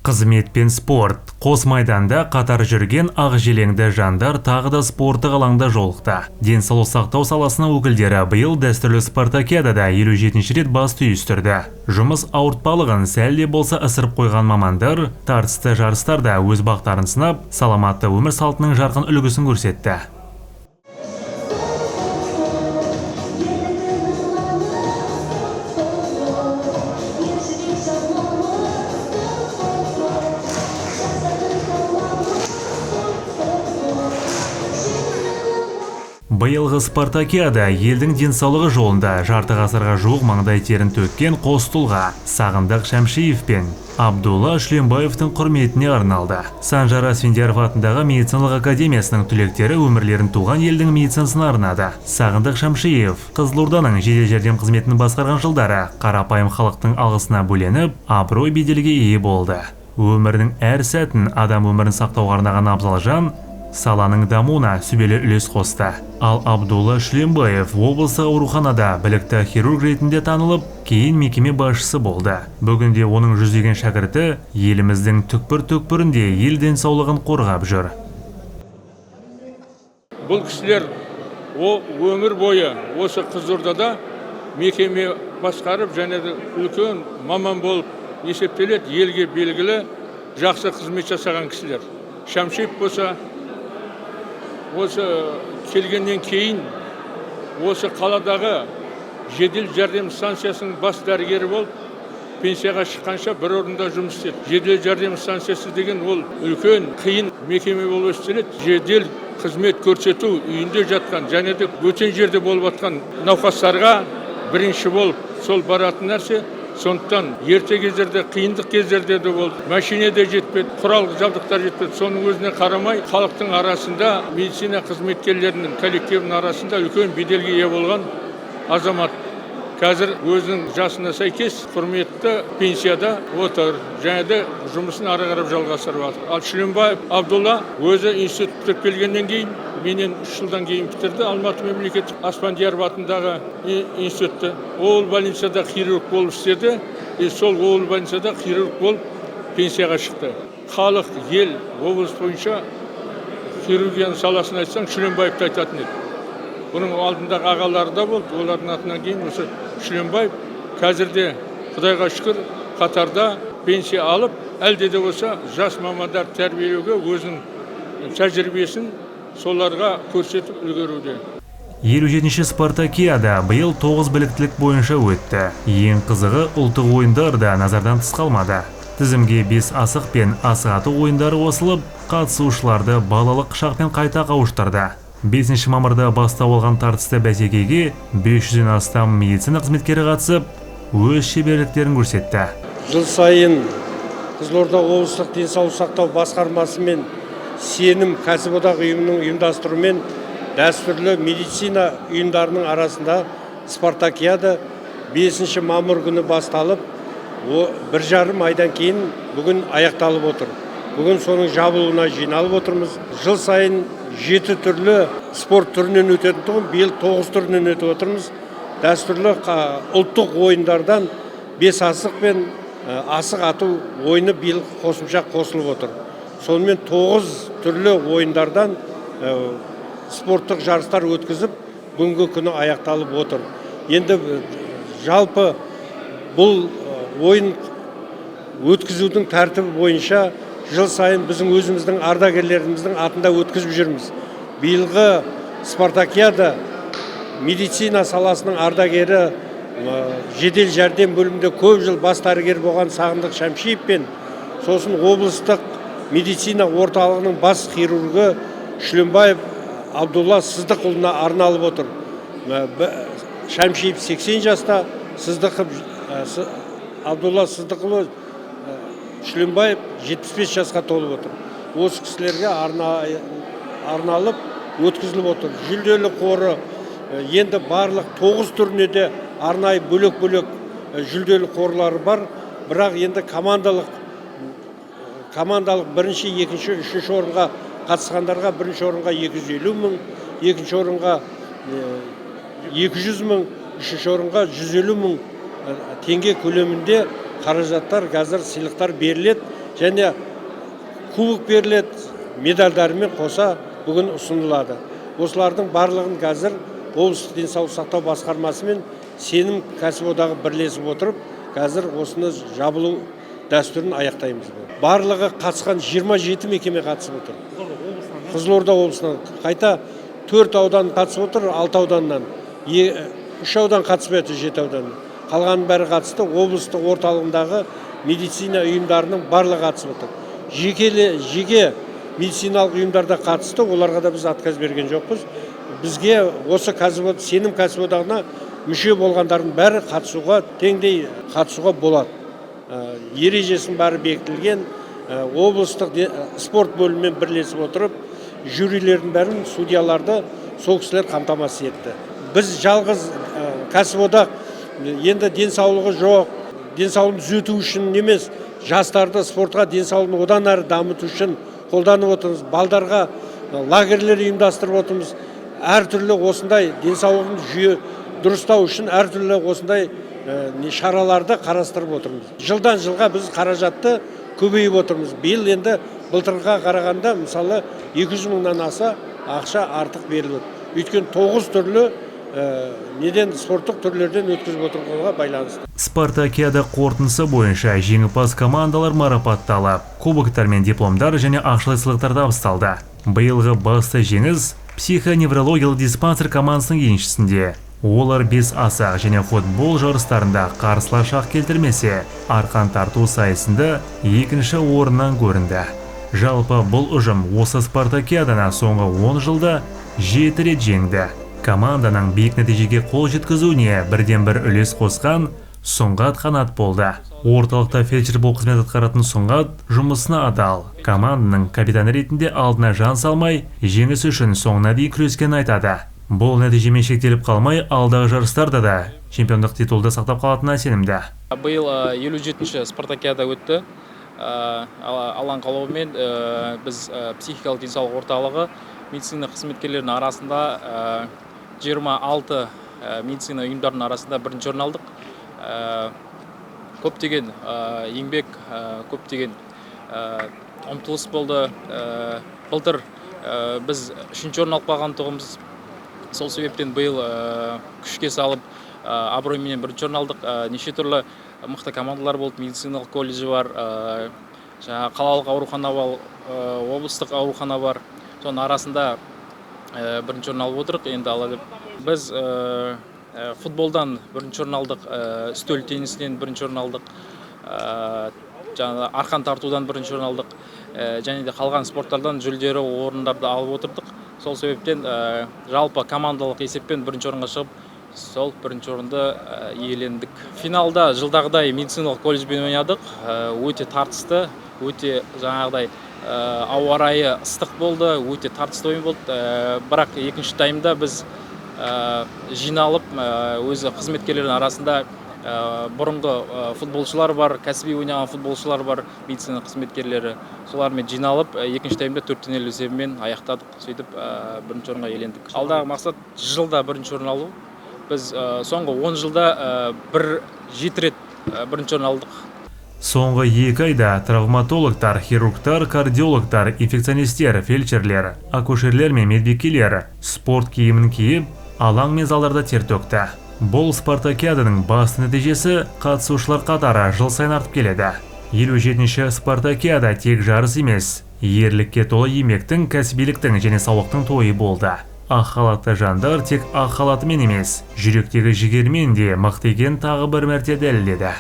Қызмет пен спорт. Қос майданда қатар жүрген ақ желеңді жандар тағы да спорттық алаңда жолықты. Денсаулық сақтау саласының өкілдері биыл дәстүрлі спартакиадада 57-ші рет бас түйістірді. Жұмыс ауыртпалығын сәл де болса ысырып қойған мамандар тартысты жарыстарда өз бақтарын сынап, саламатты өмір салтының жарқын үлгісін көрсетті. Биылғы спартакиада елдің денсаулығы жолында жарты ғасырға жуық маңдай терін төккен қос тұлға Сағындық Шәмшиев пен Абдулла Шүленбаевтың құрметіне арналды. Санжар Асфендияров атындағы медициналық академиясының түлектері өмірлерін туған елдің медицинасына арнады. Сағындық Шәмшиев Қызылорданың жедел жәрдем қызметін басқарған жылдары қарапайым халықтың алғысына бөленіп, абырой беделге ие болды. Өмірінің әр сәтін адам өмірін сақтауға арнаған абзал жан саланың дамуына сүбелі үлес қосты. Ал Абдулла Шүленбаев облыстық ауруханада білікті хирург ретінде танылып, кейін мекеме басшысы болды. Бүгінде оның жүздеген шәкірті еліміздің түкпір-түкпірінде ел денсаулығын қорғап жүр. Бұл кісілер өмір бойы осы Қызылордада мекеме басқарып, және үлкен маман болып есептеледі, елге белгілі жақсы қызмет жасаған кісілер. Шәмшиев болса, осы келгеннен кейін осы қаладағы жедел жәрдем станциясының бас дәрігері болып, пенсияға шыққанша бір орында жұмыс істеді. Жедел жәрдем станциясы деген ол үлкен, қиын мекеме болып өстеледі. Жедел қызмет көрсету үйінде жатқан, және де бөтен жерде болып жатқан науқастарға бірінші болып сол баратын нәрсе. Сондықтан ерте кездерде, қиындық кездерде де болды. Машине де жетпеді, құрал жабдықтар жетпеді. Соның өзіне қарамай, халықтың арасында, медицина қызметкерлерінің коллективінің арасында үлкен беделге ие болған азамат. Қазір өзінің жасына сәйкес құрметті пенсияда отыр, және де жұмысын ары қарап жалғастырып жатыр. Ал Шүленбаев Абдулла өзі институт бітіріп келгеннен кейін, менен 3 жылдан кейін бітірді Алматы мемлекеттік Асфендияров атындағы институтты. Ол больницада хирург болып істеді, сол ол больницада хирург болып пенсияға шықты. Халық, ел, облыс бойынша хирургияның саласын айтсаң, Шүленбаевты айтатын еді. Бұның алдындағы ағалары да болды, олардың атынан кейін осы Шүленбаев қазірде Құдайға шүкір қатарда пенсия алып, әлде де болса жас мамандар тәрбиелеуге өзінің тәжірибесін соларға көрсетіп үлгеруде. 57-ші спартакиада биыл 9 біліктілік бойынша өтті. Ең қызығы ұлттық ойындар да назардан тыс қалмады. Тізімге 5 асық пен асық ату ойындары қосылып, қатысушыларды балалық шақпен қайта қауыштырды. 5 мамырда бастау алған тартысты бәсекеге 500-ден астам медицина қызметкері қатысып, өз шеберліктерін көрсетті. Жыл сайын Қызылорда облыстық денсаулық сақтау басқармасы мен Сенім кәсіподақ ұйымының ұйымдастыруымен дәстүрлі медицина ұйымдарының арасында спартакиада 5 мамыр күні басталып, 1,5 айдан кейін бүгін аяқталып отыр. Бүгін соның жабылуына жиналып отырмыз. Жыл сайын 7 түрлі спорт түрінен өтетін тұғын, биыл 9 түрінен өтіп отырмыз. Дәстүрлі ұлттық ойындардан 5 асық пен асық ату ойыны биыл қосымша қосылып отыр. Сонымен 9 түрлі ойындардан спорттық жарыстар өткізіп, бүгінгі күні аяқталып отыр. Енді жалпы бұл ойын өткізудің тәртібі бойынша жыл сайын біздің өзіміздің ардагерлеріміздің атында өткізіп жүрміз. Биылғы спартакиада медицина саласының ардагері, жедел жәрдем бөлімінде көп жыл бас дәрігер болған Сағындық Шәмшиев пен сосын облыстық медицина орталығының бас хирургы Шүленбаев Абдулла Сыздықұлына арналып отыр. Шәмшиев 80 жаста, Абдулла Сыздықұлы Шүленбаев 75 жасқа толып отыр. Осы кісілерге арналып өткізіліп отыр. Жүлделі қоры енді барлық 9 түріне де арнайы бөлек-бөлек жүлделі қорлары бар. Бірақ енді командалық бірінші, екінші, үшінші орынға қатысқандарға бірінші орынға 250 мың, екінші орынға 200 мың, үшінші орынға 150 мың теңге көлемінде қаражаттар, қазір сыйлықтар беріледі. және кубок беріледі, медальдарымен қоса бүгін ұсынылады. Осылардың барлығын қазір облыстық денсаулық сақтау басқармасы мен сенім кәсіподағы бірлесіп отырып, қазір осыны жабылу дәстүрін аяқтаймыз. Барлығы қатысқан 27 мекеме қатысып отыр. Қызылорда облысынан қайта 4 аудан қатысып отыр, 6 ауданнан. 3 аудан қатыспай отыр, 7 аудан. Қалғанның бәрі қатысты. Облыстық орталығындағы медицина ұйымдарының барлығы қатысып отыр. Жеке медициналық ұйымдарда қатысты, оларға да біз отказ берген жоқпыз. Бізге осы сенім кәсіподағына мүше болғандардың бәрі қатысуға, теңдей қатысуға болады. Ережесін бәрі бекітілген, облыстық спорт бөлімімен бірлесіп отырып, жюрилердің бәрін, судьяларды сол кісілер қамтамасыз етті. Біз жалғыз кәсіподақ енді денсаулығы жоқ, денсаулығын түзету үшін емес, жастарды спортқа денсаулығын одан әрі дамыту үшін қолданып отырмыз. Балдарға лагерлер ұйымдастырып отырмыз. Әртүрлі осындай денсаулығын жүйе дұрыстау үшін әртүрлі осындай шараларды қарастырып отырмыз. Жылдан жылға біз қаражатты көбейіп отырмыз. Биыл енді былтырға қарағанда мысалы 200 мыңнан аса ақша артық берілді. Өйткені 9 түрлі спорттық түрлерден өткізіп отырғанға байланысты. Спартакиада қорытындысы бойынша жеңімпаз командалар марапатталып, кубоктар мен дипломдар және ақшалай сыйлықтар табысталды. Биылғы басты жеңіс психоневрологиялық диспансер командасының еншісінде. Олар 5 асақ және футбол жарыстарында қарсылас шақ келтірмесе, арқан тарту сайысында 2-ші орыннан көрінді. Жалпы бұл ұжым осы спартакиаданы соңғы 10 жылда 7 рет жеңді. Команданың биік нәтижеге қол жеткізуіне бірден-бір үлес қосқан Сұңғат Қанат болды. Орталықта фельдшер болып қызмет атқаратын Сұңғат жұмысына адал. Команданың капитаны ретінде алдына жан салмай, жеңіс үшін соңына дейін күрескен айтады. Бұл нәтижемен шектеліп қалмай, алдағы жарыстарда да чемпиондық титулды сақтап қалатынына сенімді. Биыл 57-ші спартакиада өтті. Алланың қалауымен біз психикалық денсаулық орталығы медицина қызметкерлерінің арасында 26 медицина ұйымдарының арасында бірінші орын алдық. Көптеген еңбек, көптеген ұмтылыс болды. Былтыр біз 3-ші орын алып қалған тұғымыз. Сол себептен биыл күшке салып, абыройменен бірінші орын алдық. Неше түрлі мықты командалар болды, медициналық колледжі бар, қалалық аурухана бар, облыстық аурухана бар. Соның арасында бірінші орын алып отырық. Енді біз футболдан бірінші орын алдық, үстел теннисінен бірінші орын алдық, арқан тартудан бірінші орын алдық, және де қалған спорттардан жүлделі орындарды алып отырдық. Сол себептен жалпы командалық есеппен бірінші орынға шығып, сол бірінші орынды иелендік. Финалда жылдағыдай медициналық колледжбен ойнадық. Өте тартысты, өте жаңағыдай ауа райы ыстық болды, өте тартысты ойын болды. Бірақ екінші таймда біз жиналып, өзі қызметкерлердің арасында бұрынғы футболшылар бар, кәсіби ойнаған футболшылар бар, медицина қызметкерлері. Солармен жиналып, екінші таймда 4-0 есебімен аяқтадық. Сөйтіп, бірінші орынға иелендік. Алдағы мақсат жылда бірінші орын алу. Біз соңғы 10 жылда 7 рет бірінші орын алдық. Соңғы 2 айда травматологтар, хирургтар, кардиологтар, инфекционистер, фельдшерлер, акушерлер мен медбикелер спорт киімін киіп, алаң мен залдарда тер төкті. Бұл спартакиаданың басты нәтижесі қатысушылар қатары жыл сайын артып келеді. 57-ші спартакиада тек жарыс емес, ерлікке толы еңбектің, кәсібиліктің және саулықтың тойы болды. Ақ халатты жандар тек ақ халатымен емес, жүректегі жігермен де мықты екенін тағы бір мәрте дәлелдеді.